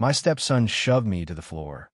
My stepson shoved me to the floor.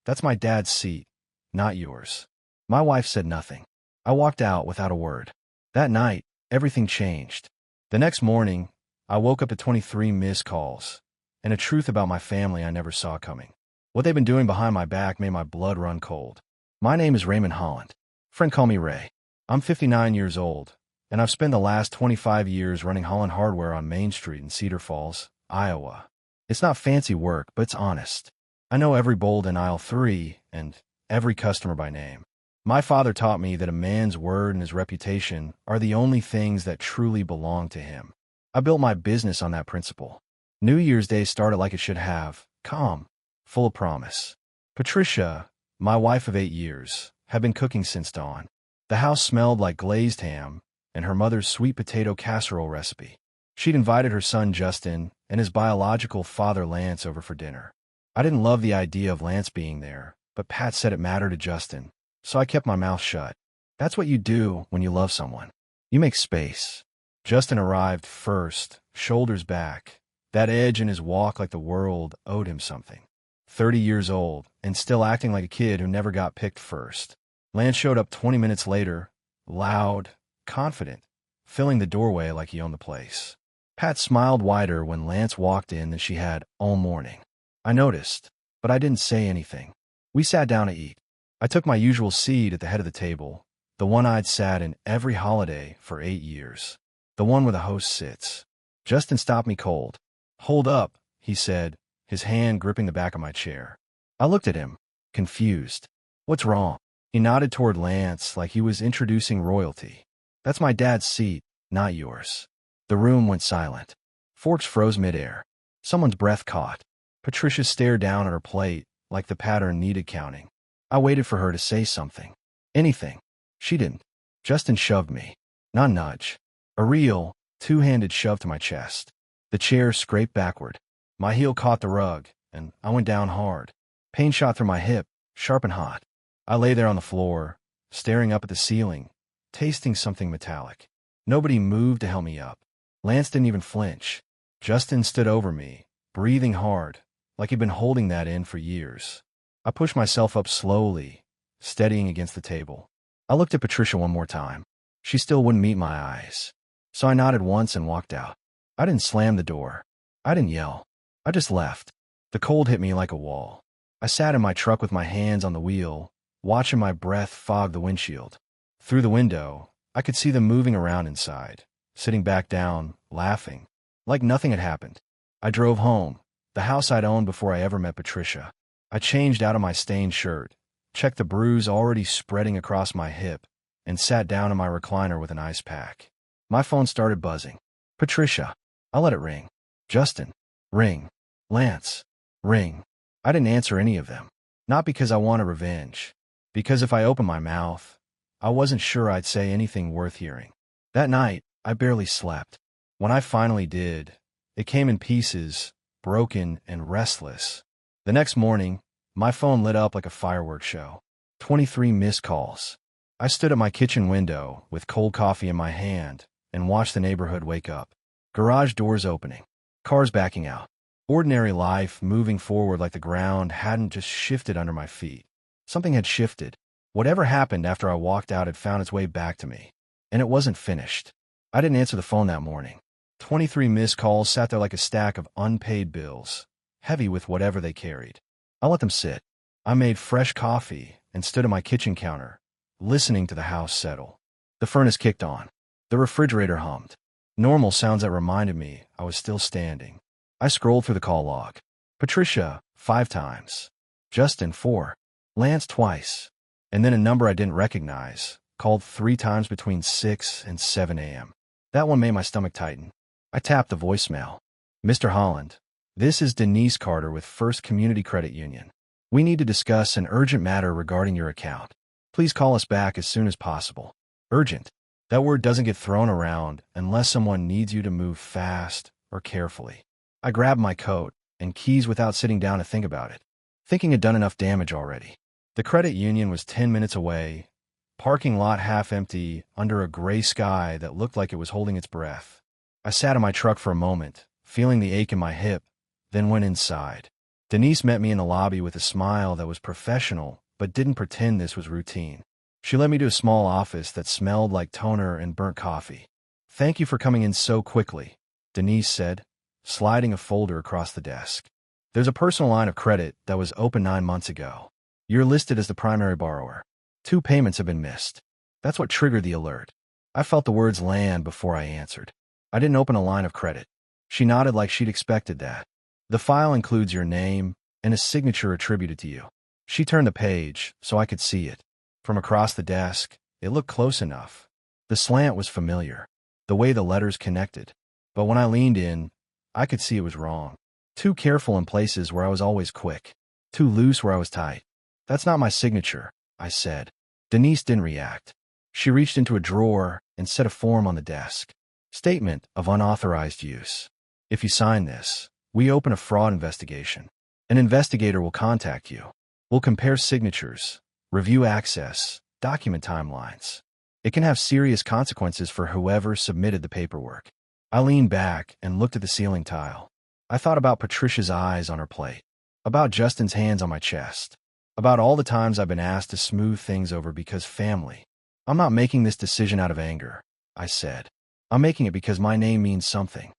"That's my dad's seat, not yours." My wife said nothing. I walked out without a word. That night, everything changed. The next morning, I woke up to 23 missed calls, and a truth about my family I never saw coming. What they've been doing behind my back made my blood run cold. My name is Raymond Holland. Friend call me Ray. I'm 59 years old, and I've spent the last 25 years running Holland Hardware on Main Street in Cedar Falls, Iowa. It's not fancy work, but it's honest. I know every bolt in aisle 3 and every customer by name. My father taught me that a man's word and his reputation are the only things that truly belong to him. I built my business on that principle. New Year's Day started like it should have, calm, full of promise. Patricia, my wife of 8 years, had been cooking since dawn. The house smelled like glazed ham and her mother's sweet potato casserole recipe. She'd invited her son Justin and his biological father Lance over for dinner. I didn't love the idea of Lance being there, but Pat said it mattered to Justin, so I kept my mouth shut. That's what you do when you love someone. You make space. Justin arrived first, shoulders back, that edge in his walk like the world owed him something. 30 years old, and still acting like a kid who never got picked first. Lance showed up 20 minutes later, loud, confident, filling the doorway like he owned the place. Pat smiled wider when Lance walked in than she had all morning. I noticed, but I didn't say anything. We sat down to eat. I took my usual seat at the head of the table, the one I'd sat in every holiday for 8 years, the one where the host sits. Justin stopped me cold. "Hold up," he said, his hand gripping the back of my chair. I looked at him, confused. "What's wrong?" He nodded toward Lance like he was introducing royalty. "That's my dad's seat, not yours." The room went silent. Forks froze midair. Someone's breath caught. Patricia stared down at her plate like the pattern needed counting. I waited for her to say something. Anything. She didn't. Justin shoved me. Not a nudge. A real, two-handed shove to my chest. The chair scraped backward. My heel caught the rug, and I went down hard. Pain shot through my hip, sharp and hot. I lay there on the floor, staring up at the ceiling, tasting something metallic. Nobody moved to help me up. Lance didn't even flinch. Justin stood over me, breathing hard, like he'd been holding that in for years. I pushed myself up slowly, steadying against the table. I looked at Patricia one more time. She still wouldn't meet my eyes. So I nodded once and walked out. I didn't slam the door. I didn't yell. I just left. The cold hit me like a wall. I sat in my truck with my hands on the wheel, watching my breath fog the windshield. Through the window, I could see them moving around inside, sitting back down, laughing, like nothing had happened. I drove home, the house I'd owned before I ever met Patricia. I changed out of my stained shirt, checked the bruise already spreading across my hip, and sat down in my recliner with an ice pack. My phone started buzzing. Patricia. I let it ring. Justin. Ring. Lance. Ring. I didn't answer any of them. Not because I wanted revenge. Because if I opened my mouth, I wasn't sure I'd say anything worth hearing. That night, I barely slept. When I finally did, it came in pieces, broken and restless. The next morning, my phone lit up like a fireworks show. 23 missed calls. I stood at my kitchen window with cold coffee in my hand and watched the neighborhood wake up. Garage doors opening. Cars backing out. Ordinary life moving forward like the ground hadn't just shifted under my feet. Something had shifted. Whatever happened after I walked out had found its way back to me. And it wasn't finished. I didn't answer the phone that morning. 23 missed calls sat there like a stack of unpaid bills, heavy with whatever they carried. I let them sit. I made fresh coffee and stood at my kitchen counter, listening to the house settle. The furnace kicked on. The refrigerator hummed. Normal sounds that reminded me I was still standing. I scrolled through the call log. Patricia, 5 times. Justin, 4. Lance, twice. And then a number I didn't recognize, called 3 times between 6 and 7 a.m. That one made my stomach tighten. I tapped the voicemail. "Mr. Holland, this is Denise Carter with First Community Credit Union. We need to discuss an urgent matter regarding your account. Please call us back as soon as possible." Urgent. That word doesn't get thrown around unless someone needs you to move fast or carefully. I grabbed my coat and keys without sitting down to think about it, thinking it'd done enough damage already. The credit union was 10 minutes away, parking lot half empty under a gray sky that looked like it was holding its breath. I sat in my truck for a moment, feeling the ache in my hip, then went inside. Denise met me in the lobby with a smile that was professional, but didn't pretend this was routine. She led me to a small office that smelled like toner and burnt coffee. "Thank you for coming in so quickly," Denise said, sliding a folder across the desk. "There's a personal line of credit that was open 9 months ago. You're listed as the primary borrower. 2 payments have been missed." That's what triggered the alert. I felt the words land before I answered. "I didn't open a line of credit." She nodded like she'd expected that. "The file includes your name and a signature attributed to you." She turned the page so I could see it. From across the desk, it looked close enough. The slant was familiar, the way the letters connected. But when I leaned in, I could see it was wrong. Too careful in places where I was always quick. Too loose where I was tight. "That's not my signature," I said. Denise didn't react. She reached into a drawer and set a form on the desk. "Statement of unauthorized use. If you sign this, we open a fraud investigation. An investigator will contact you. We'll compare signatures, review access, document timelines. It can have serious consequences for whoever submitted the paperwork." I leaned back and looked at the ceiling tile. I thought about Patricia's eyes on her plate, about Justin's hands on my chest, about all the times I've been asked to smooth things over because family. "I'm not making this decision out of anger," I said. "I'm making it because my name means something."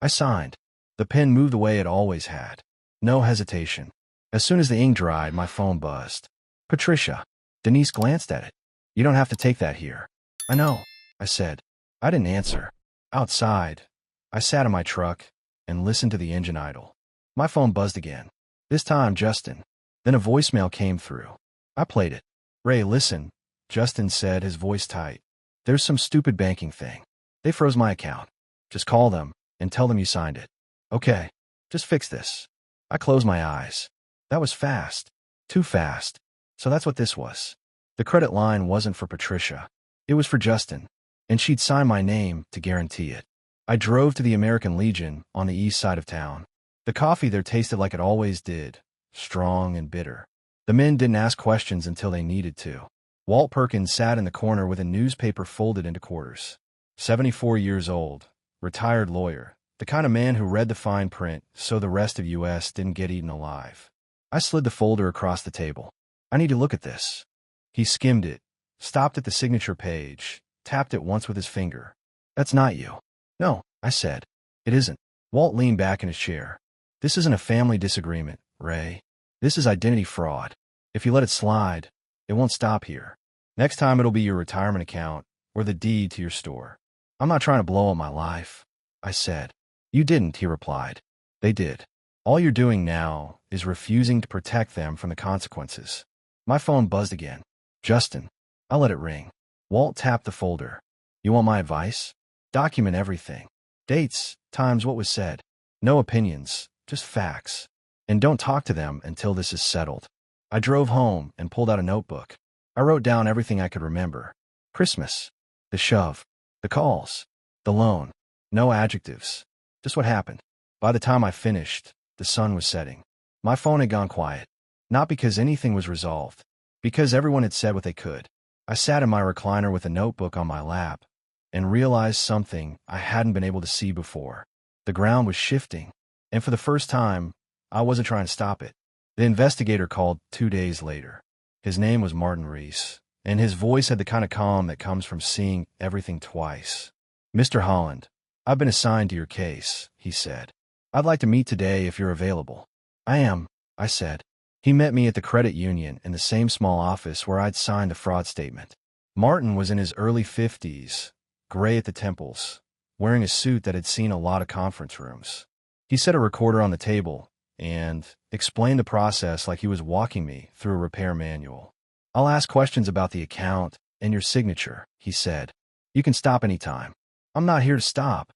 I signed. The pen moved the way it always had. No hesitation. As soon as the ink dried, my phone buzzed. "Patricia." Denise glanced at it. "You don't have to take that here." "I know," I said. I didn't answer. Outside, I sat in my truck and listened to the engine idle. My phone buzzed again. This time, Justin. Then a voicemail came through. I played it. "Ray, listen," Justin said, his voice tight. "There's some stupid banking thing. They froze my account. Just call them and tell them you signed it." "Okay. Just fix this." I closed my eyes. That was fast. Too fast. So that's what this was. The credit line wasn't for Patricia. It was for Justin, and she'd sign my name to guarantee it. I drove to the American Legion on the east side of town. The coffee there tasted like it always did, strong and bitter. The men didn't ask questions until they needed to. Walt Perkins sat in the corner with a newspaper folded into quarters. 74 years old, retired lawyer, the kind of man who read the fine print so the rest of U.S. didn't get eaten alive. I slid the folder across the table. "I need to look at this." He skimmed it, stopped at the signature page, tapped it once with his finger. "That's not you." "No," I said. "It isn't." Walt leaned back in his chair. "This isn't a family disagreement, Ray. This is identity fraud. If you let it slide, it won't stop here. Next time it'll be your retirement account or the deed to your store." "I'm not trying to blow up my life," I said. "You didn't," he replied. "They did. All you're doing now is refusing to protect them from the consequences." My phone buzzed again. "Justin." I let it ring. Walt tapped the folder. "You want my advice? Document everything. Dates, times, what was said. No opinions, just facts. And don't talk to them until this is settled." I drove home and pulled out a notebook. I wrote down everything I could remember. Christmas, the shove, the calls, the loan. No adjectives, just what happened. By the time I finished, the sun was setting. My phone had gone quiet. Not because anything was resolved, because everyone had said what they could. I sat in my recliner with a notebook on my lap and realized something I hadn't been able to see before. The ground was shifting, and for the first time, I wasn't trying to stop it. The investigator called 2 days later. His name was Martin Reese, and his voice had the kind of calm that comes from seeing everything twice. "Mr. Holland, I've been assigned to your case," he said. "I'd like to meet today if you're available." "I am," I said. He met me at the credit union in the same small office where I'd signed the fraud statement. Martin was in his early 50s, gray at the temples, wearing a suit that had seen a lot of conference rooms. He set a recorder on the table and explained the process like he was walking me through a repair manual. "I'll ask questions about the account and your signature," he said. "You can stop anytime." "I'm not here to stop,"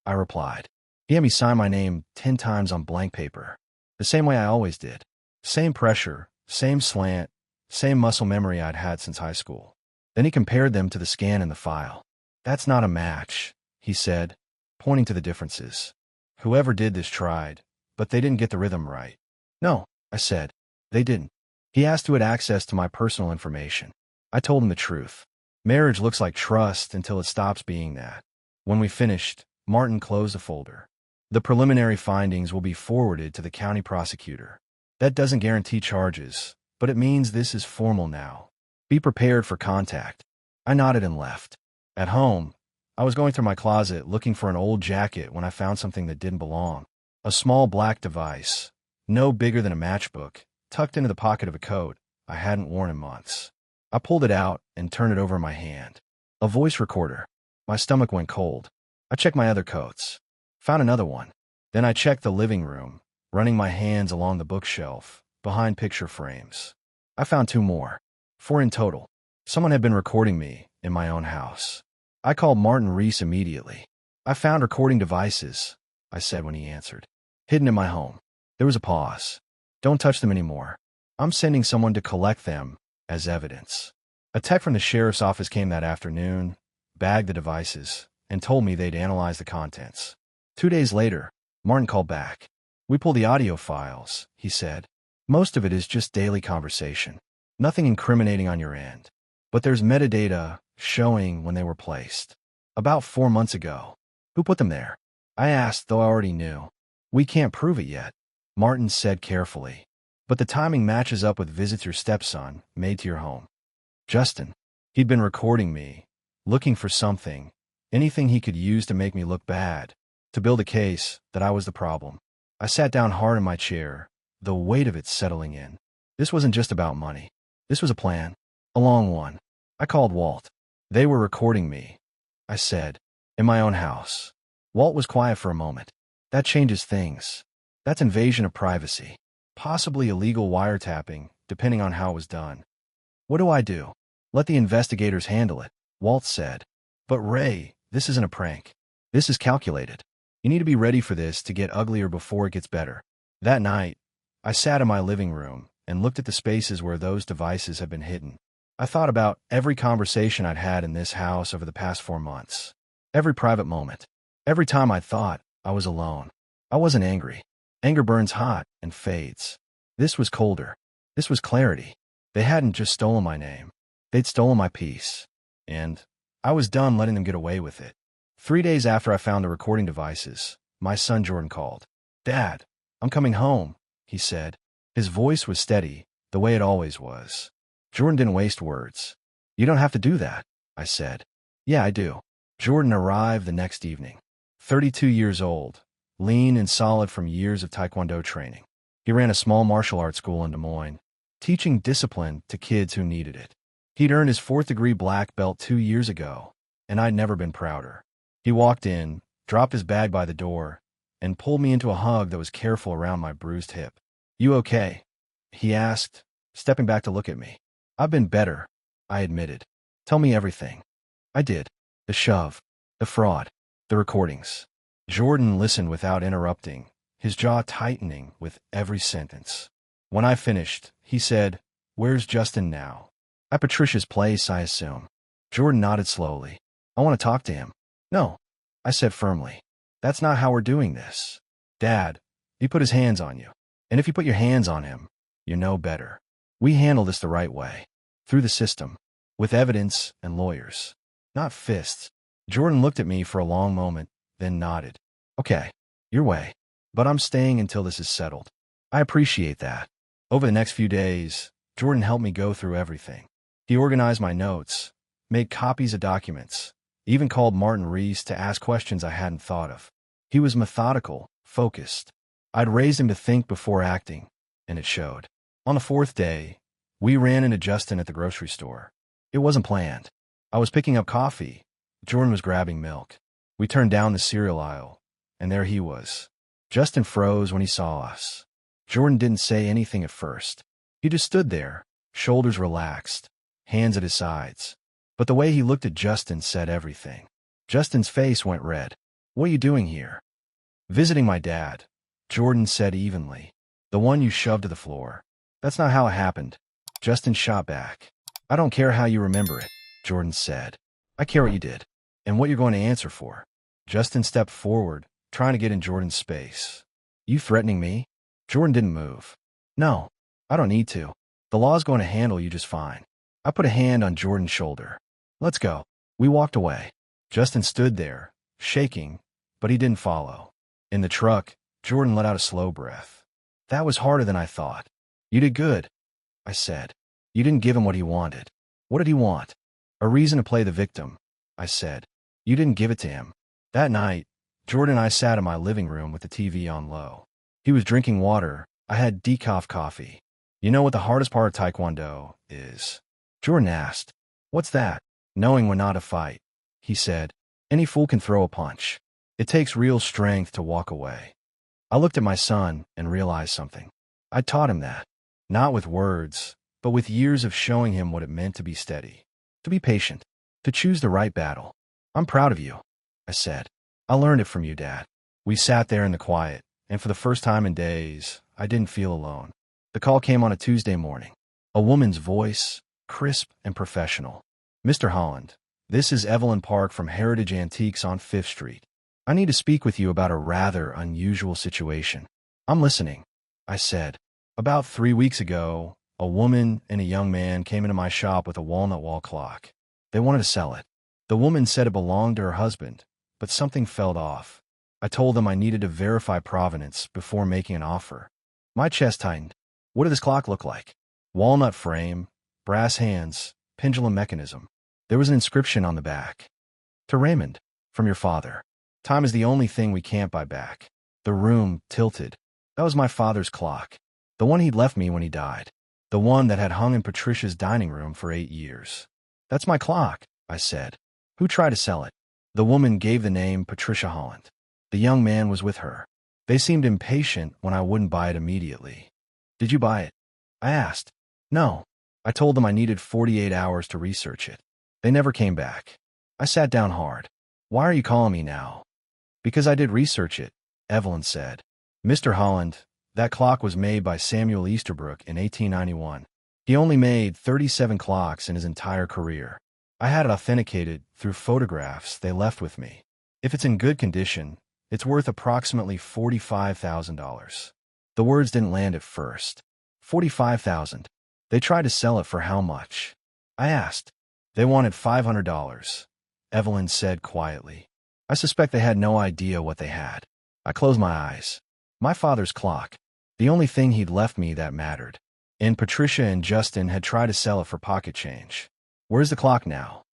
I replied. He had me sign my name 10 times on blank paper, the same way I always did. Same pressure, same slant, same muscle memory I'd had since high school. Then he compared them to the scan in the file. "That's not a match," he said, pointing to the differences. "Whoever did this tried, but they didn't get the rhythm right." "No," I said. "They didn't." He asked who had access to my personal information. I told him the truth. Marriage looks like trust until it stops being that. When we finished, Martin closed the folder. "The preliminary findings will be forwarded to the county prosecutor. That doesn't guarantee charges, but it means this is formal now. Be prepared for contact. I nodded and left. At home, I was going through my closet looking for an old jacket when I found something that didn't belong. A small black device, no bigger than a matchbook, tucked into the pocket of a coat I hadn't worn in months. I pulled it out and turned it over in my hand. A voice recorder. My stomach went cold. I checked my other coats. Found another one. Then I checked the living room, running my hands along the bookshelf, behind picture frames. I found 2 more. 4 in total. Someone had been recording me in my own house. I called Martin Reese immediately. I found recording devices, I said when he answered. Hidden in my home. There was a pause. Don't touch them anymore. I'm sending someone to collect them as evidence. A tech from the sheriff's office came that afternoon, bagged the devices, and told me they'd analyze the contents. 2 days later, Martin called back. We pulled the audio files, he said. Most of it is just daily conversation. Nothing incriminating on your end. But there's metadata showing when they were placed. About 4 months ago. Who put them there? I asked, though I already knew. We can't prove it yet, Martin said carefully. But the timing matches up with visits your stepson made to your home. Justin. He'd been recording me, looking for something, anything he could use to make me look bad, to build a case that I was the problem. I sat down hard in my chair, the weight of it settling in. This wasn't just about money. This was a plan. A long one. I called Walt. They were recording me, I said, in my own house. Walt was quiet for a moment. That changes things. That's invasion of privacy. Possibly illegal wiretapping, depending on how it was done. What do I do? Let the investigators handle it, Walt said. But Ray, this isn't a prank. This is calculated. You need to be ready for this to get uglier before it gets better. That night, I sat in my living room and looked at the spaces where those devices had been hidden. I thought about every conversation I'd had in this house over the past 4 months. Every private moment. Every time I thought I was alone. I wasn't angry. Anger burns hot and fades. This was colder. This was clarity. They hadn't just stolen my name. They'd stolen my peace. And I was done letting them get away with it. 3 days after I found the recording devices, my son Jordan called. Dad, I'm coming home, he said. His voice was steady, the way it always was. Jordan didn't waste words. You don't have to do that, I said. Yeah, I do. Jordan arrived the next evening. 32 years old, lean and solid from years of Taekwondo training. He ran a small martial arts school in Des Moines, teaching discipline to kids who needed it. He'd earned his 4th-degree black belt 2 years ago, and I'd never been prouder. He walked in, dropped his bag by the door, and pulled me into a hug that was careful around my bruised hip. You okay? He asked, stepping back to look at me. I've been better, I admitted. Tell me everything. I did. The shove. The fraud. The recordings. Jordan listened without interrupting, his jaw tightening with every sentence. When I finished, he said, Where's Justin now? At Patricia's place, I assume. Jordan nodded slowly. I want to talk to him. No, I said firmly. That's not how we're doing this. Dad, he put his hands on you. And if you put your hands on him, you know better. We handle this the right way. Through the system. With evidence and lawyers. Not fists. Jordan looked at me for a long moment, then nodded. Okay, your way. But I'm staying until this is settled. I appreciate that. Over the next few days, Jordan helped me go through everything. He organized my notes, made copies of documents, even called Martin Reese to ask questions I hadn't thought of. He was methodical, focused. I'd raised him to think before acting, and it showed. On the 4th day, we ran into Justin at the grocery store. It wasn't planned. I was picking up coffee. Jordan was grabbing milk. We turned down the cereal aisle, and there he was. Justin froze when he saw us. Jordan didn't say anything at first. He just stood there, shoulders relaxed, hands at his sides. But the way he looked at Justin said everything. Justin's face went red. What are you doing here? Visiting my dad, Jordan said evenly. The one you shoved to the floor. That's not how it happened. Justin shot back. I don't care how you remember it, Jordan said. I care what you did, and what you're going to answer for. Justin stepped forward, trying to get in Jordan's space. You threatening me? Jordan didn't move. No, I don't need to. The law's going to handle you just fine. I put a hand on Jordan's shoulder. Let's go. We walked away. Justin stood there, shaking, but he didn't follow. In the truck, Jordan let out a slow breath. That was harder than I thought. You did good, I said. You didn't give him what he wanted. What did he want? A reason to play the victim, I said. You didn't give it to him. That night, Jordan and I sat in my living room with the TV on low. He was drinking water. I had decaf coffee. You know what the hardest part of Taekwondo is? Jordan asked. What's that? Knowing when not to fight. He said. Any fool can throw a punch. It takes real strength to walk away. I looked at my son and realized something. I taught him that. Not with words, but with years of showing him what it meant to be steady, to be patient, to choose the right battle. I'm proud of you, I said. I learned it from you, Dad. We sat there in the quiet, and for the first time in days, I didn't feel alone. The call came on a Tuesday morning. A woman's voice, crisp and professional. Mr. Holland, this is Evelyn Park from Heritage Antiques on 5th Street. I need to speak with you about a rather unusual situation. I'm listening, I said. About 3 weeks ago, a woman and a young man came into my shop with a walnut wall clock. They wanted to sell it. The woman said it belonged to her husband, but something felt off. I told them I needed to verify provenance before making an offer. My chest tightened. What did this clock look like? Walnut frame, brass hands, pendulum mechanism. There was an inscription on the back. To Raymond, from your father. Time is the only thing we can't buy back. The room tilted. That was my father's clock. The one he'd left me when he died. The one that had hung in Patricia's dining room for 8 years. That's my clock, I said. Who tried to sell it? The woman gave the name Patricia Holland. The young man was with her. They seemed impatient when I wouldn't buy it immediately. Did you buy it? I asked. No. I told them I needed 48 hours to research it. They never came back. I sat down hard. Why are you calling me now? Because I did research it, Evelyn said. Mr. Holland, that clock was made by Samuel Easterbrook in 1891. He only made 37 clocks in his entire career. I had it authenticated through photographs they left with me. If it's in good condition, it's worth approximately $45,000. The words didn't land at first. $45,000. They tried to sell it for how much? I asked. They wanted $500, Evelyn said quietly. I suspect they had no idea what they had. I closed my eyes. My father's clock. The only thing he'd left me that mattered. And Patricia and Justin had tried to sell it for pocket change. Where's the clock now?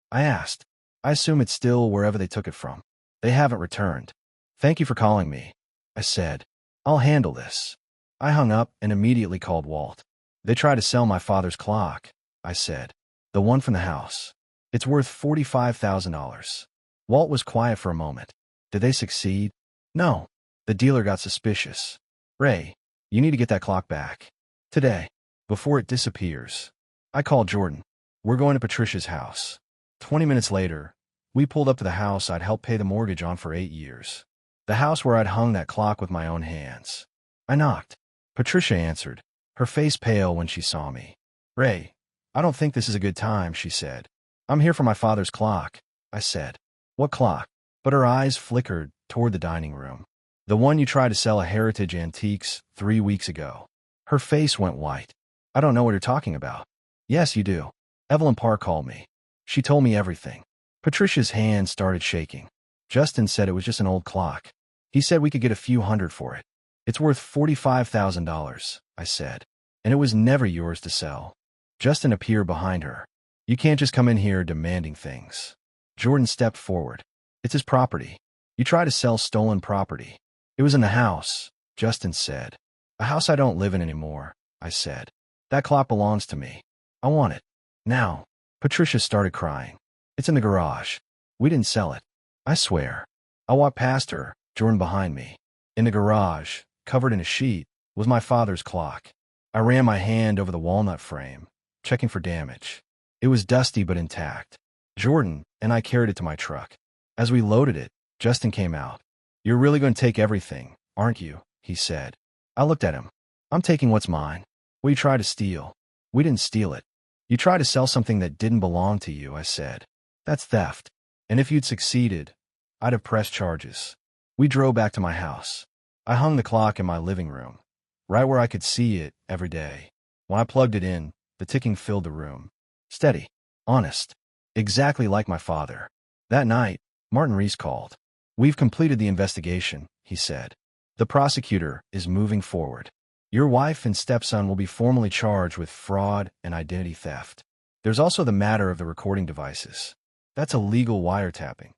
I asked. I assume it's still wherever they took it from. They haven't returned. Thank you for calling me, I said. I'll handle this. I hung up and immediately called Walt. They tried to sell my father's clock, I said. The one from the house. It's worth $45,000. Walt was quiet for a moment. Did they succeed? No. The dealer got suspicious. Ray, you need to get that clock back. Today. Before it disappears. I called Jordan. We're going to Patricia's house. 20 minutes later, we pulled up to the house I'd helped pay the mortgage on for 8 years. The house where I'd hung that clock with my own hands. I knocked. Patricia answered, her face pale when she saw me. Ray, I don't think this is a good time, she said. I'm here for my father's clock, I said. What clock? But her eyes flickered toward the dining room. The one you tried to sell at Heritage Antiques 3 weeks ago. Her face went white. I don't know what you're talking about. Yes, you do. Evelyn Park called me. She told me everything. Patricia's hand started shaking. Justin said it was just an old clock. He said we could get a few hundred for it. It's worth $45,000, I said. And it was never yours to sell. Justin appeared behind her. You can't just come in here demanding things. Jordan stepped forward. It's his property. You try to sell stolen property. It was in the house, Justin said. A house I don't live in anymore, I said. That clock belongs to me. I want it. Now. Patricia started crying. It's in the garage. We didn't sell it. I swear. I walked past her, Jordan behind me. In the garage, covered in a sheet, was my father's clock. I ran my hand over the walnut frame, checking for damage. It was dusty but intact. Jordan and I carried it to my truck. As we loaded it, Justin came out. You're really going to take everything, aren't you? He said. I looked at him. I'm taking what's mine. What you tried to steal. We didn't steal it. You tried to sell something that didn't belong to you, I said. That's theft. And if you'd succeeded, I'd have pressed charges. We drove back to my house. I hung the clock in my living room, right where I could see it every day. When I plugged it in, the ticking filled the room. Steady. Honest. Exactly like my father. That night, Martin Reese called. We've completed the investigation, he said. The prosecutor is moving forward. Your wife and stepson will be formally charged with fraud and identity theft. There's also the matter of the recording devices. That's illegal wiretapping.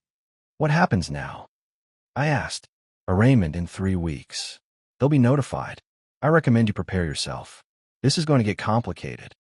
What happens now? I asked. Arraignment in 3 weeks. They'll be notified. I recommend you prepare yourself. This is going to get complicated.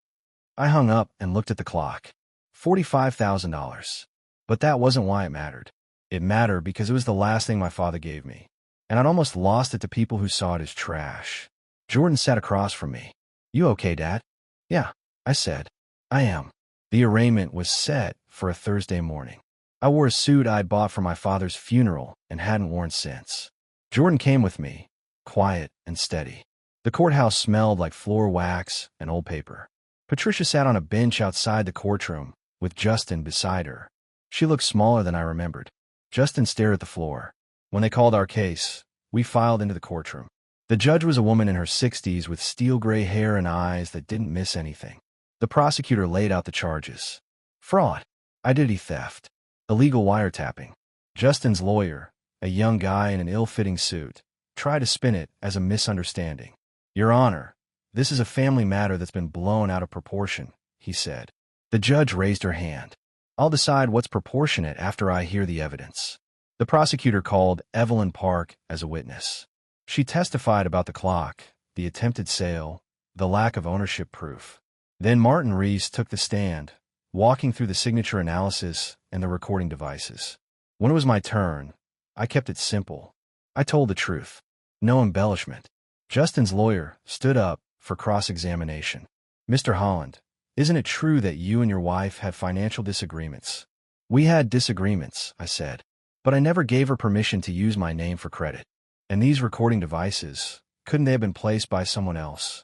I hung up and looked at the clock. $45,000. But that wasn't why it mattered. It mattered because it was the last thing my father gave me, and I'd almost lost it to people who saw it as trash. Jordan sat across from me. You okay, Dad? Yeah, I said. I am. The arraignment was set for a Thursday morning. I wore a suit I'd bought for my father's funeral and hadn't worn since. Jordan came with me, quiet and steady. The courthouse smelled like floor wax and old paper. Patricia sat on a bench outside the courtroom, with Justin beside her. She looked smaller than I remembered. Justin stared at the floor. When they called our case, we filed into the courtroom. The judge was a woman in her 60s with steel gray hair and eyes that didn't miss anything. The prosecutor laid out the charges. Fraud, identity theft, illegal wiretapping. Justin's lawyer, a young guy in an ill-fitting suit, tried to spin it as a misunderstanding. Your Honor, this is a family matter that's been blown out of proportion, he said. The judge raised her hand. I'll decide what's proportionate after I hear the evidence. The prosecutor called Evelyn Park as a witness. She testified about the clock, the attempted sale, the lack of ownership proof. Then Martin Reese took the stand, walking through the signature analysis and the recording devices. When it was my turn, I kept it simple. I told the truth. No embellishment. Justin's lawyer stood up for cross-examination. Mr. Holland, isn't it true that you and your wife had financial disagreements? We had disagreements, I said, but I never gave her permission to use my name for credit. And these recording devices, couldn't they have been placed by someone else?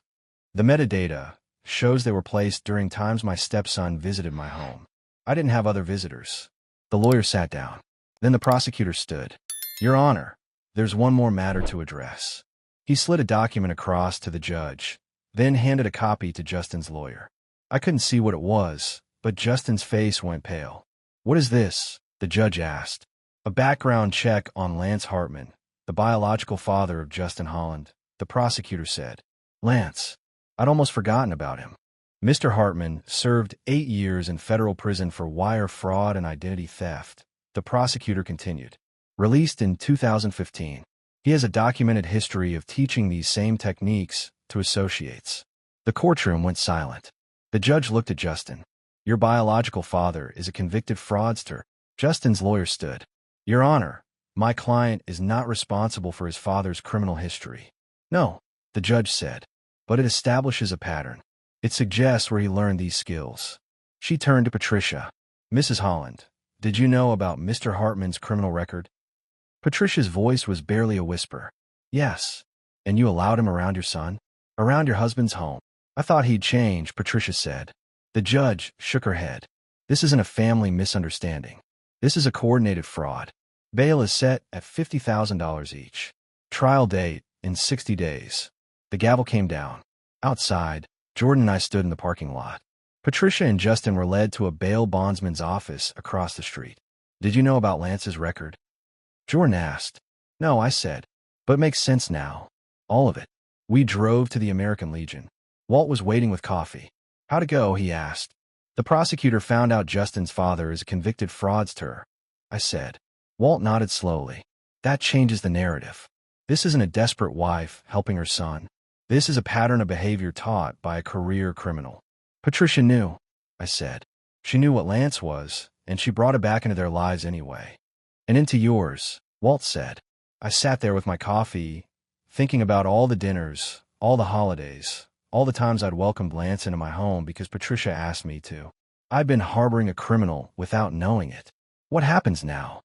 The metadata shows they were placed during times my stepson visited my home. I didn't have other visitors. The lawyer sat down. Then the prosecutor stood. Your Honor, there's one more matter to address. He slid a document across to the judge, then handed a copy to Justin's lawyer. I couldn't see what it was, but Justin's face went pale. What is this? The judge asked. A background check on Lance Hartman, the biological father of Justin Holland, the prosecutor said. Lance. I'd almost forgotten about him. Mr. Hartman served 8 years in federal prison for wire fraud and identity theft, the prosecutor continued. Released in 2015. He has a documented history of teaching these same techniques to associates. The courtroom went silent. The judge looked at Justin. Your biological father is a convicted fraudster. Justin's lawyer stood. Your Honor, my client is not responsible for his father's criminal history. No, the judge said, but it establishes a pattern. It suggests where he learned these skills. She turned to Patricia. Mrs. Holland, did you know about Mr. Hartman's criminal record? Patricia's voice was barely a whisper. Yes. And you allowed him around your son? Around your husband's home? I thought he'd change, Patricia said. The judge shook her head. This isn't a family misunderstanding. This is a coordinated fraud. Bail is set at $50,000 each. Trial date in 60 days. The gavel came down. Outside, Jordan and I stood in the parking lot. Patricia and Justin were led to a bail bondsman's office across the street. Did you know about Lance's record? Jordan asked. No, I said. But it makes sense now. All of it. We drove to the American Legion. Walt was waiting with coffee. How'd it go? He asked. The prosecutor found out Justin's father is a convicted fraudster, I said. Walt nodded slowly. That changes the narrative. This isn't a desperate wife helping her son. This is a pattern of behavior taught by a career criminal. Patricia knew, I said. She knew what Lance was, and she brought it back into their lives anyway. And into yours, Walt said. I sat there with my coffee, thinking about all the dinners, all the holidays, all the times I'd welcomed Lance into my home because Patricia asked me to. I'd been harboring a criminal without knowing it. What happens now?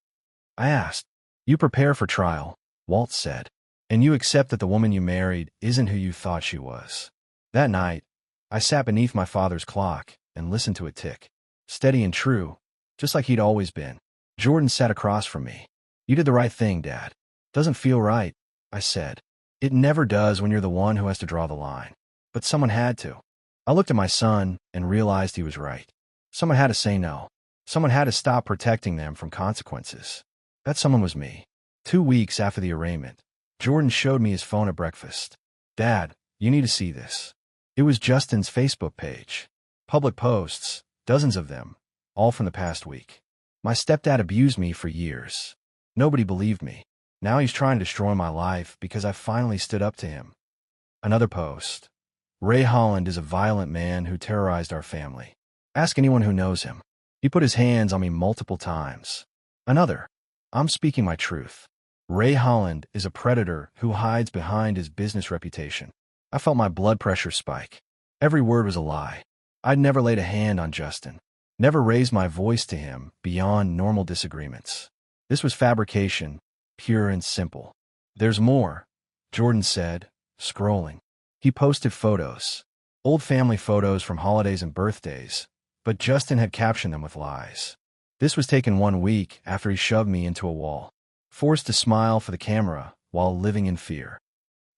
I asked. You prepare for trial, Walt said. And you accept that the woman you married isn't who you thought she was. That night, I sat beneath my father's clock and listened to it tick. Steady and true, just like he'd always been. Jordan sat across from me. You did the right thing, Dad. Doesn't feel right, I said. It never does when you're the one who has to draw the line. But someone had to. I looked at my son and realized he was right. Someone had to say no. Someone had to stop protecting them from consequences. That someone was me. 2 weeks after the arraignment, Jordan showed me his phone at breakfast. Dad, You need to see this. It was Justin's Facebook page. Public posts, dozens of them, all from the past week. My stepdad abused me for years. Nobody believed me. Now he's trying to destroy my life because I finally stood up to him. Another post. Ray Holland is a violent man who terrorized our family. Ask anyone who knows him. He put his hands on me multiple times. Another. I'm speaking my truth. Ray Holland is a predator who hides behind his business reputation. I felt my blood pressure spike. Every word was a lie. I'd never laid a hand on Justin. Never raised my voice to him beyond normal disagreements. This was fabrication, pure and simple. There's more, Jordan said, scrolling. He posted photos. Old family photos from holidays and birthdays, but Justin had captioned them with lies. This was taken 1 week after he shoved me into a wall, forced to smile for the camera while living in fear.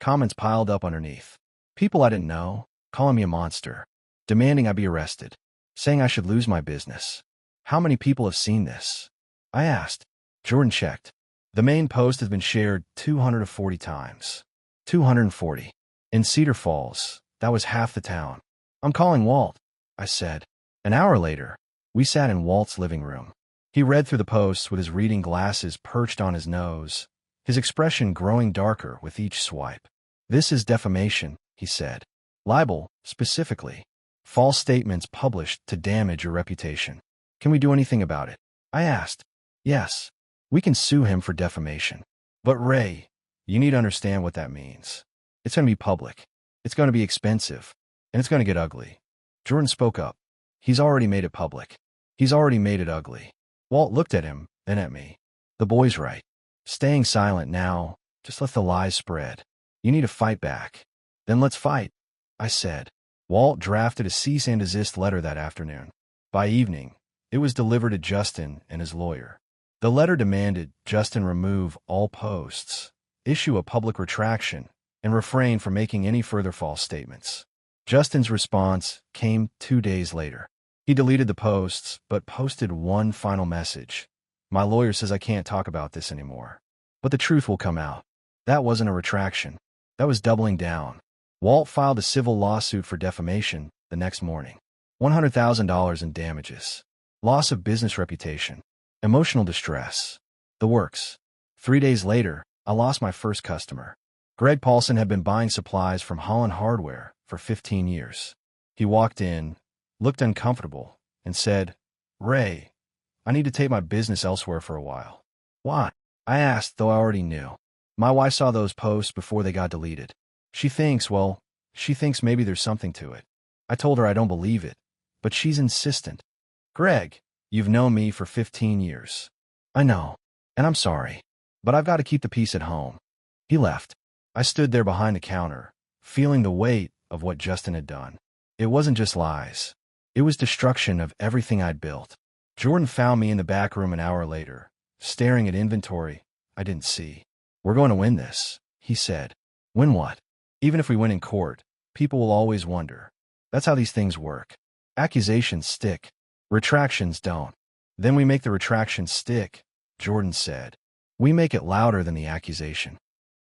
Comments piled up underneath. People I didn't know, calling me a monster, demanding I be arrested, saying I should lose my business. How many people have seen this? I asked. Jordan checked. The main post has been shared 240 times. 240. In Cedar Falls, that was half the town. I'm calling Walt, I said. An hour later, we sat in Walt's living room. He read through the posts with his reading glasses perched on his nose, his expression growing darker with each swipe. This is defamation, he said. Libel, specifically. False statements published to damage your reputation. Can we do anything about it? I asked. Yes. We can sue him for defamation. But Ray, you need to understand what that means. It's going to be public. It's going to be expensive. And it's going to get ugly. Jordan spoke up. He's already made it public. He's already made it ugly. Walt looked at him, then at me. The boy's right. Staying silent now, just let the lies spread. You need to fight back. Then let's fight, I said. Walt drafted a cease and desist letter that afternoon. By evening, it was delivered to Justin and his lawyer. The letter demanded Justin remove all posts, issue a public retraction, and refrain from making any further false statements. Justin's response came 2 days later. He deleted the posts, but posted one final message. My lawyer says I can't talk about this anymore. But the truth will come out. That wasn't a retraction. That was doubling down. Walt filed a civil lawsuit for defamation the next morning. $100,000 in damages. Loss of business reputation. Emotional distress. The works. 3 days later, I lost my first customer. Greg Paulson had been buying supplies from Holland Hardware for 15 years. He walked in, looked uncomfortable, and said, Ray, I need to take my business elsewhere for a while. Why? I asked, though I already knew. My wife saw those posts before they got deleted. She thinks maybe there's something to it. I told her I don't believe it, but she's insistent. Greg, you've known me for 15 years. I know, and I'm sorry, but I've got to keep the peace at home. He left. I stood there behind the counter, feeling the weight of what Justin had done. It wasn't just lies. It was destruction of everything I'd built. Jordan found me in the back room an hour later, staring at inventory I didn't see. We're going to win this, he said. Win what? Even if we win in court, people will always wonder. That's how these things work. Accusations stick. Retractions don't. Then we make the retraction stick, Jordan said. We make it louder than the accusation.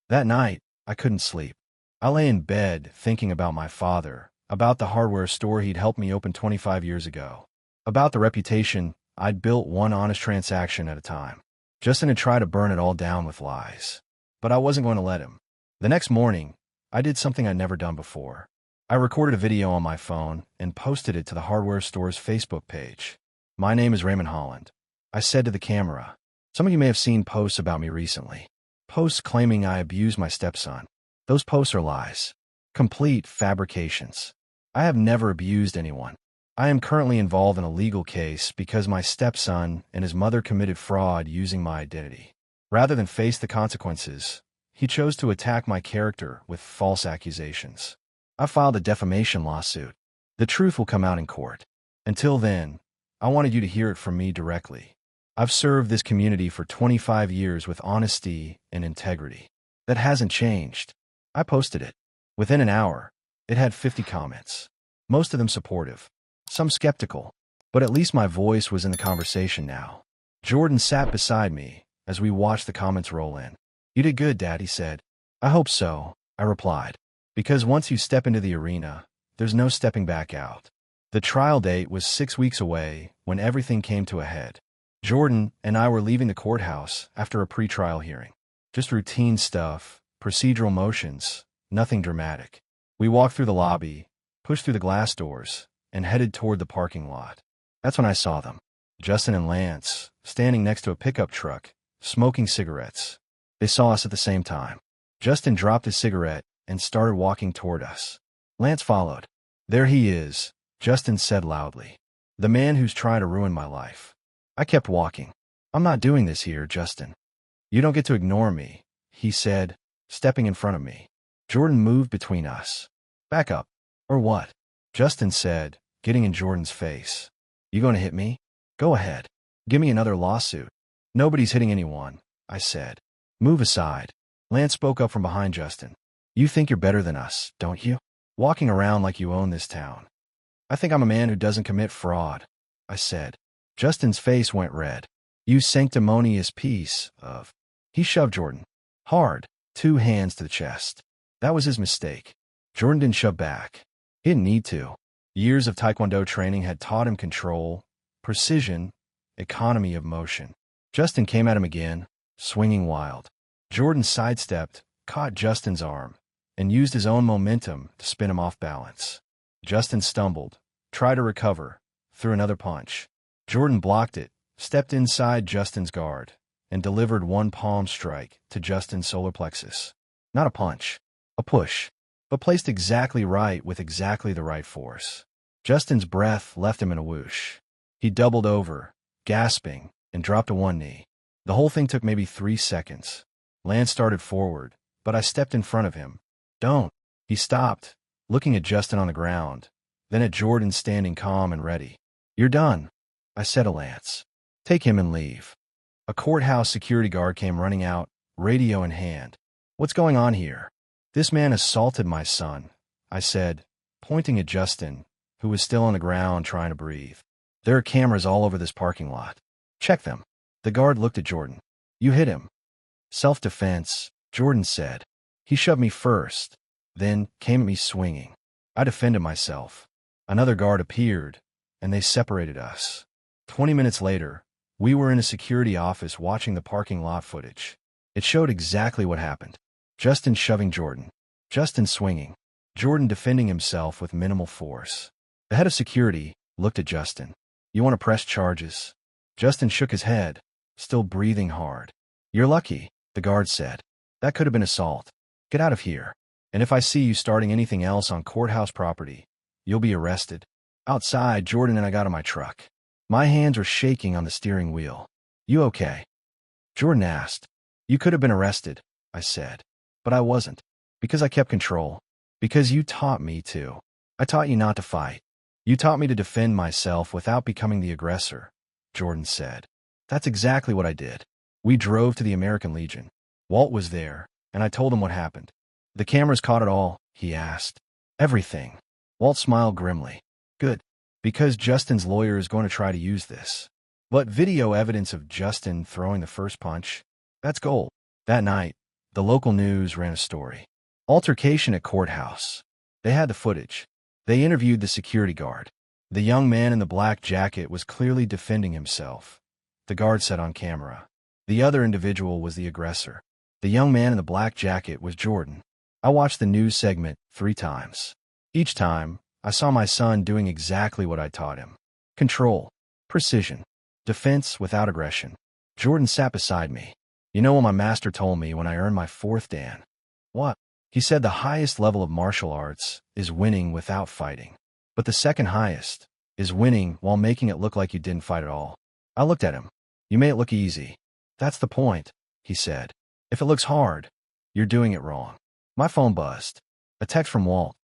That night, I couldn't sleep. I lay in bed thinking about my father, about the hardware store he'd helped me open 25 years ago, about the reputation I'd built one honest transaction at a time. Justin had tried to burn it all down with lies. But I wasn't going to let him. The next morning, I did something I'd never done before. I recorded a video on my phone and posted it to the hardware store's Facebook page. My name is Raymond Holland. I said to the camera, some of you may have seen posts about me recently. Posts claiming I abused my stepson. Those posts are lies. Complete fabrications. I have never abused anyone. I am currently involved in a legal case because my stepson and his mother committed fraud using my identity. Rather than face the consequences, he chose to attack my character with false accusations. I filed a defamation lawsuit. The truth will come out in court. Until then, I wanted you to hear it from me directly. I've served this community for 25 years with honesty and integrity. That hasn't changed. I posted it. Within an hour, it had 50 comments. Most of them supportive. Some skeptical. But at least my voice was in the conversation now. Jordan sat beside me as we watched the comments roll in. You did good, Dad, he said. I hope so, I replied. Because once you step into the arena, there's no stepping back out. The trial date was 6 weeks away when everything came to a head. Jordan and I were leaving the courthouse after a pretrial hearing. Just routine stuff, procedural motions, nothing dramatic. We walked through the lobby, pushed through the glass doors, and headed toward the parking lot. That's when I saw them. Justin and Lance, standing next to a pickup truck, smoking cigarettes. They saw us at the same time. Justin dropped his cigarette and started walking toward us. Lance followed. "There he is," Justin said loudly. "The man who's trying to ruin my life." I kept walking. "I'm not doing this here, Justin." "You don't get to ignore me," he said, stepping in front of me. Jordan moved between us. "Back up." "Or what?" Justin said, getting in Jordan's face. "You going to hit me? Go ahead. Give me another lawsuit." "Nobody's hitting anyone," I said. "Move aside." Lance spoke up from behind Justin. "You think you're better than us, don't you? Walking around like you own this town." "I think I'm a man who doesn't commit fraud," I said. Justin's face went red. "You sanctimonious piece of—" He shoved Jordan. Hard, 2 hands to the chest. That was his mistake. Jordan didn't shove back. He didn't need to. Years of Taekwondo training had taught him control, precision, economy of motion. Justin came at him again, swinging wild. Jordan sidestepped, caught Justin's arm, and used his own momentum to spin him off balance. Justin stumbled, tried to recover, threw another punch. Jordan blocked it, stepped inside Justin's guard, and delivered one palm strike to Justin's solar plexus. Not a punch, a push, but placed exactly right with exactly the right force. Justin's breath left him in a whoosh. He doubled over, gasping, and dropped to one knee. The whole thing took maybe 3 seconds. Lance started forward, but I stepped in front of him. "Don't." He stopped, looking at Justin on the ground, then at Jordan standing calm and ready. "You're done," I said to Lance. "Take him and leave." A courthouse security guard came running out, radio in hand. "What's going on here?" "This man assaulted my son," I said, pointing at Justin, who was still on the ground trying to breathe. "There are cameras all over this parking lot. Check them." The guard looked at Jordan. "You hit him." "Self-defense," Jordan said. "He shoved me first, then came at me swinging. I defended myself." Another guard appeared, and they separated us. 20 minutes later, we were in a security office watching the parking lot footage. It showed exactly what happened. Justin shoving Jordan. Justin swinging. Jordan defending himself with minimal force. The head of security looked at Justin. "You want to press charges?" Justin shook his head, still breathing hard. "You're lucky," the guard said. "That could have been assault. Get out of here. And if I see you starting anything else on courthouse property, you'll be arrested." Outside, Jordan and I got in my truck. My hands were shaking on the steering wheel. "You okay?" Jordan asked. "You could have been arrested," I said. "But I wasn't. Because I kept control. Because you taught me to. I taught you not to fight. You taught me to defend myself without becoming the aggressor," Jordan said. "That's exactly what I did." We drove to the American Legion. Walt was there, and I told him what happened. "The cameras caught it all?" he asked. "Everything." Walt smiled grimly. "Good. Because Justin's lawyer is going to try to use this." "But video evidence of Justin throwing the first punch? That's gold." That night, the local news ran a story. Altercation at courthouse. They had the footage. They interviewed the security guard. The young man in the black jacket was clearly defending himself. The guard said on camera. The other individual was the aggressor. The young man in the black jacket was Jordan. I watched the news segment 3 times. Each time, I saw my son doing exactly what I taught him. Control. Precision. Defense without aggression. Jordan sat beside me. "You know what my master told me when I earned my 4th Dan?" "What?" "He said the highest level of martial arts is winning without fighting. But the second highest is winning while making it look like you didn't fight at all." I looked at him. "You made it look easy." "That's the point," he said. "If it looks hard, you're doing it wrong." My phone buzzed. A text from Walt.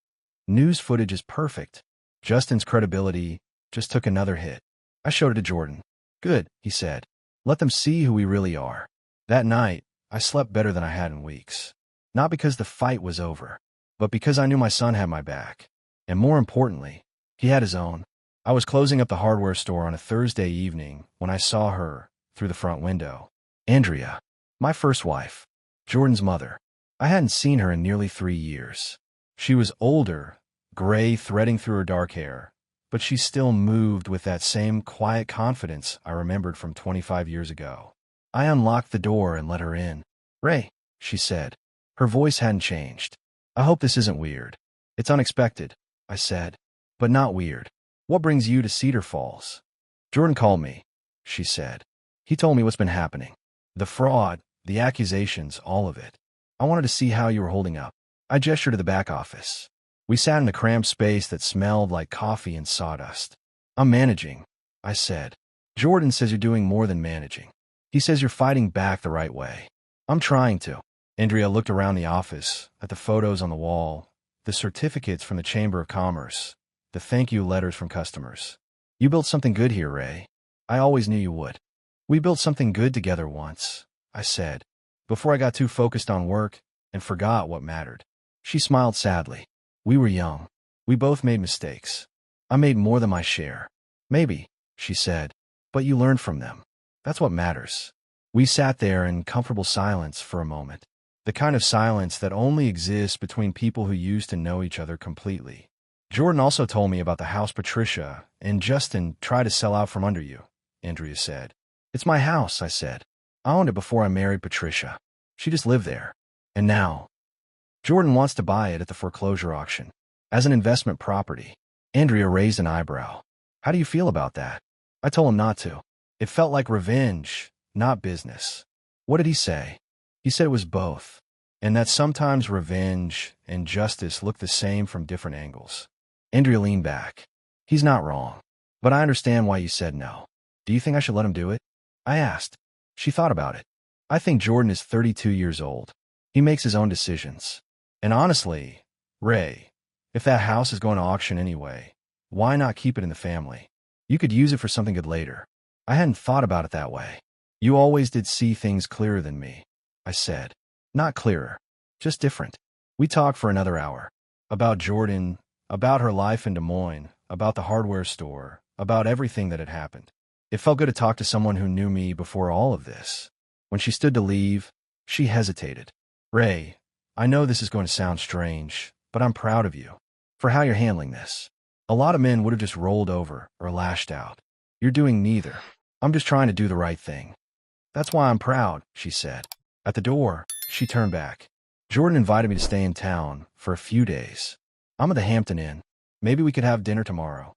"News footage is perfect. Justin's credibility just took another hit." I showed it to Jordan. "Good," he said. "Let them see who we really are." That night, I slept better than I had in weeks. Not because the fight was over, but because I knew my son had my back. And more importantly, he had his own. I was closing up the hardware store on a Thursday evening when I saw her through the front window. Andrea, my first wife, Jordan's mother. I hadn't seen her in nearly 3 years. She was older, gray threading through her dark hair, but she still moved with that same quiet confidence I remembered from 25 years ago. I unlocked the door and let her in. "Ray," she said. Her voice hadn't changed. "I hope this isn't weird." "It's unexpected," I said, "but not weird. What brings you to Cedar Falls?" "Jordan called me," she said. "He told me what's been happening. The fraud, the accusations, all of it. I wanted to see how you were holding up." I gestured to the back office. We sat in a cramped space that smelled like coffee and sawdust. "I'm managing," I said. "Jordan says you're doing more than managing. He says you're fighting back the right way." "I'm trying to." Andrea looked around the office, at the photos on the wall, the certificates from the Chamber of Commerce, the thank you letters from customers. "You built something good here, Ray. I always knew you would." "We built something good together once," I said, "before I got too focused on work and forgot what mattered." She smiled sadly. "We were young. We both made mistakes. I made more than my share." "Maybe," she said, "but you learned from them. That's what matters." We sat there in comfortable silence for a moment, the kind of silence that only exists between people who used to know each other completely. "Jordan also told me about the house Patricia and Justin tried to sell out from under you," Andrea said. "It's my house," I said. "I owned it before I married Patricia. She just lived there. And now Jordan wants to buy it at the foreclosure auction, as an investment property." Andrea raised an eyebrow. "How do you feel about that?" I told him not to. It felt like revenge, not business. "What did he say?" "He said it was both, and that sometimes revenge and justice look the same from different angles." Andrea leaned back. "He's not wrong, but I understand why you said no. Do you think I should let him do it?" I asked. She thought about it. "I think Jordan is 32 years old. He makes his own decisions. And honestly, Ray, if that house is going to auction anyway, why not keep it in the family? You could use it for something good later." I hadn't thought about it that way. "You always did see things clearer than me," I said. "Not clearer, just different." We talked for another hour. About Jordan, about her life in Des Moines, about the hardware store, about everything that had happened. It felt good to talk to someone who knew me before all of this. When she stood to leave, she hesitated. "Ray, I know this is going to sound strange, but I'm proud of you for how you're handling this. A lot of men would have just rolled over or lashed out. You're doing neither. I'm just trying to do the right thing." "That's why I'm proud," she said. At the door, she turned back. "Jordan invited me to stay in town for a few days. I'm at the Hampton Inn. Maybe we could have dinner tomorrow."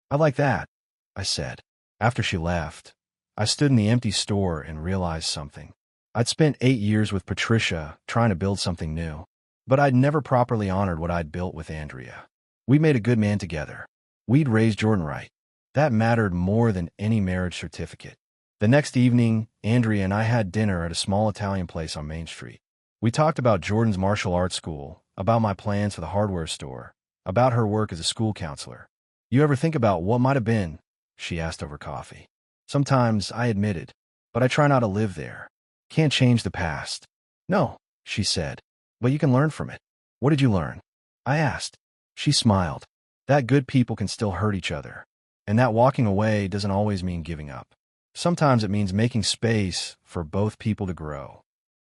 "I like that," I said. After she left, I stood in the empty store and realized something. I'd spent 8 years with Patricia trying to build something new, but I'd never properly honored what I'd built with Andrea. We made a good man together. We'd raised Jordan right. That mattered more than any marriage certificate. The next evening, Andrea and I had dinner at a small Italian place on Main Street. We talked about Jordan's martial arts school, about my plans for the hardware store, about her work as a school counselor. "You ever think about what might have been?" she asked over coffee. "Sometimes," I admitted, "but I try not to live there. Can't change the past." "No," she said, "but you can learn from it." "What did you learn?" I asked. She smiled. "That good people can still hurt each other, and that walking away doesn't always mean giving up. Sometimes it means making space for both people to grow."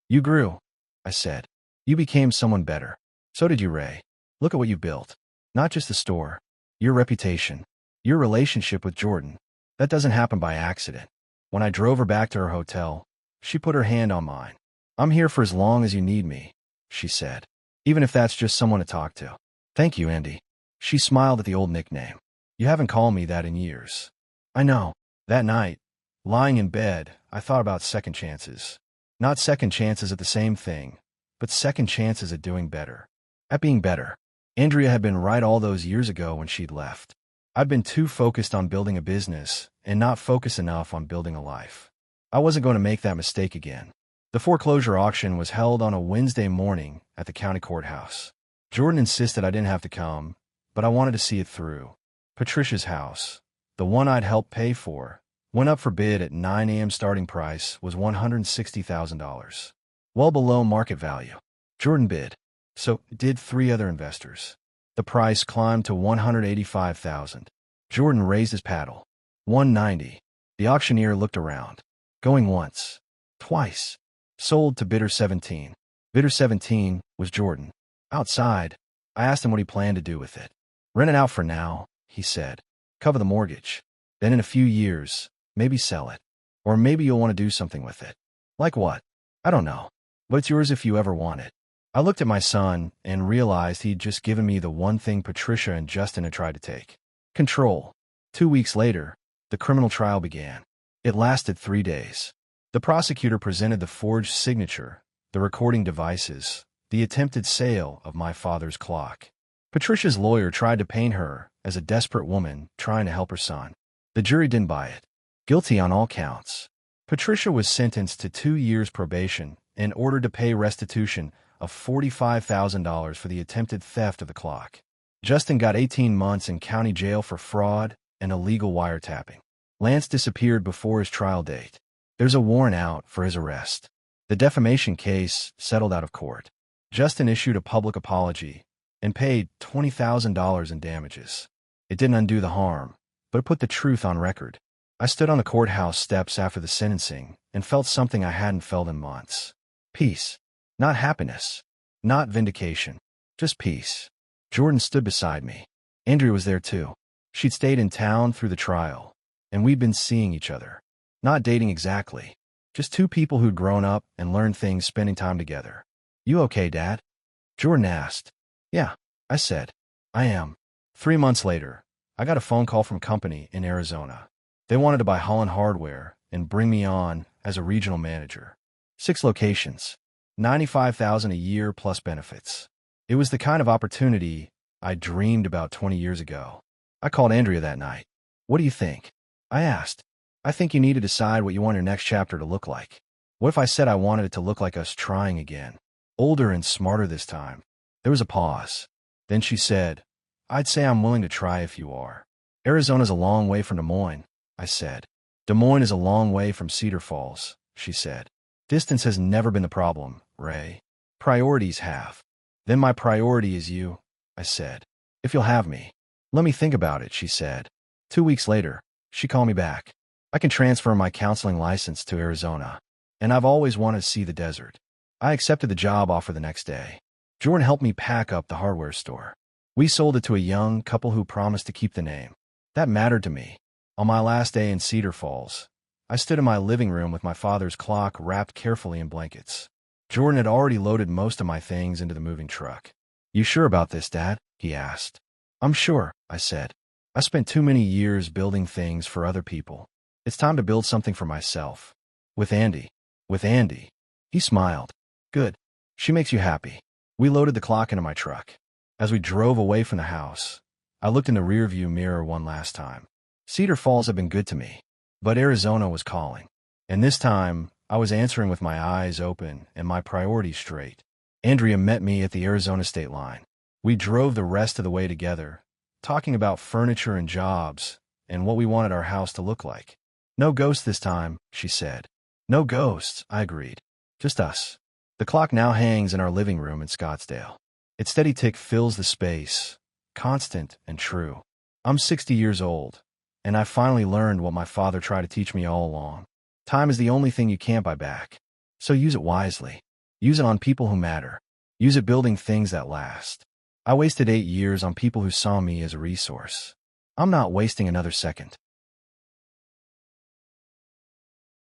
"You grew," I said. "You became someone better. So did you, Ray. Look at what you built. Not just the store, your reputation, your relationship with Jordan. That doesn't happen by accident." When I drove her back to her hotel, she put her hand on mine. "I'm here for as long as you need me," she said, "even if that's just someone to talk to." "Thank you, Andy." She smiled at the old nickname. "You haven't called me that in years." "I know." That night, lying in bed, I thought about second chances. Not second chances at the same thing, but second chances at doing better. At being better. Andrea had been right all those years ago when she'd left. I'd been too focused on building a business and not focused enough on building a life. I wasn't going to make that mistake again. The foreclosure auction was held on a Wednesday morning at the county courthouse. Jordan insisted I didn't have to come, but I wanted to see it through. Patricia's house, the one I'd helped pay for, went up for bid at 9 a.m. Starting price was $160,000. Well below market value. Jordan bid. So did 3 other investors. The price climbed to $185,000. Jordan raised his paddle. $190. The auctioneer looked around. Going once. Twice. Sold to bidder 17. Bidder 17 was Jordan. Outside, I asked him what he planned to do with it. Rent it out for now, he said. Cover the mortgage. Then in a few years, maybe sell it. Or maybe you'll want to do something with it. Like what? I don't know. But it's yours if you ever want it. I looked at my son and realized he'd just given me the one thing Patricia and Justin had tried to take. Control. 2 weeks later, the criminal trial began. It lasted 3 days. The prosecutor presented the forged signature, the recording devices, the attempted sale of my father's clock. Patricia's lawyer tried to paint her as a desperate woman trying to help her son. The jury didn't buy it. Guilty on all counts. Patricia was sentenced to 2 years probation and ordered to pay restitution of $45,000 for the attempted theft of the clock. Justin got 18 months in county jail for fraud and illegal wiretapping. Lance disappeared before his trial date. There's a warrant out for his arrest. The defamation case settled out of court. Justin issued a public apology and paid $20,000 in damages. It didn't undo the harm, but it put the truth on record. I stood on the courthouse steps after the sentencing and felt something I hadn't felt in months. Peace. Not happiness. Not vindication. Just peace. Jordan stood beside me. Andrea was there too. She'd stayed in town through the trial, and we'd been seeing each other. Not dating exactly. Just two people who'd grown up and learned things spending time together. You okay, Dad? Jordan asked. Yeah, I said. I am. 3 months later, I got a phone call from a company in Arizona. They wanted to buy Holland Hardware and bring me on as a regional manager. 6 locations. $95,000 a year plus benefits. It was the kind of opportunity I dreamed about 20 years ago. I called Andrea that night. What do you think? I asked. I think you need to decide what you want your next chapter to look like. What if I said I wanted it to look like us trying again? Older and smarter this time. There was a pause. Then she said, I'd say I'm willing to try if you are. Arizona's a long way from Des Moines, I said. Des Moines is a long way from Cedar Falls, she said. Distance has never been the problem, Ray. Priorities have. Then my priority is you, I said. If you'll have me. Let me think about it, she said. 2 weeks later, she called me back. I can transfer my counseling license to Arizona, and I've always wanted to see the desert. I accepted the job offer the next day. Jordan helped me pack up the hardware store. We sold it to a young couple who promised to keep the name. That mattered to me. On my last day in Cedar Falls, I stood in my living room with my father's clock wrapped carefully in blankets. Jordan had already loaded most of my things into the moving truck. You sure about this, Dad? He asked. I'm sure, I said. I spent too many years building things for other people. It's time to build something for myself. With Andy. With Andy. He smiled. Good. She makes you happy. We loaded the clock into my truck. As we drove away from the house, I looked in the rearview mirror one last time. Cedar Falls had been good to me, but Arizona was calling. And this time, I was answering with my eyes open and my priorities straight. Andrea met me at the Arizona state line. We drove the rest of the way together, talking about furniture and jobs and what we wanted our house to look like. No ghosts this time, she said. No ghosts, I agreed. Just us. The clock now hangs in our living room in Scottsdale. Its steady tick fills the space, constant and true. I'm 60 years old, and I finally learned what my father tried to teach me all along. Time is the only thing you can't buy back. So use it wisely. Use it on people who matter. Use it building things that last. I wasted 8 years on people who saw me as a resource. I'm not wasting another second.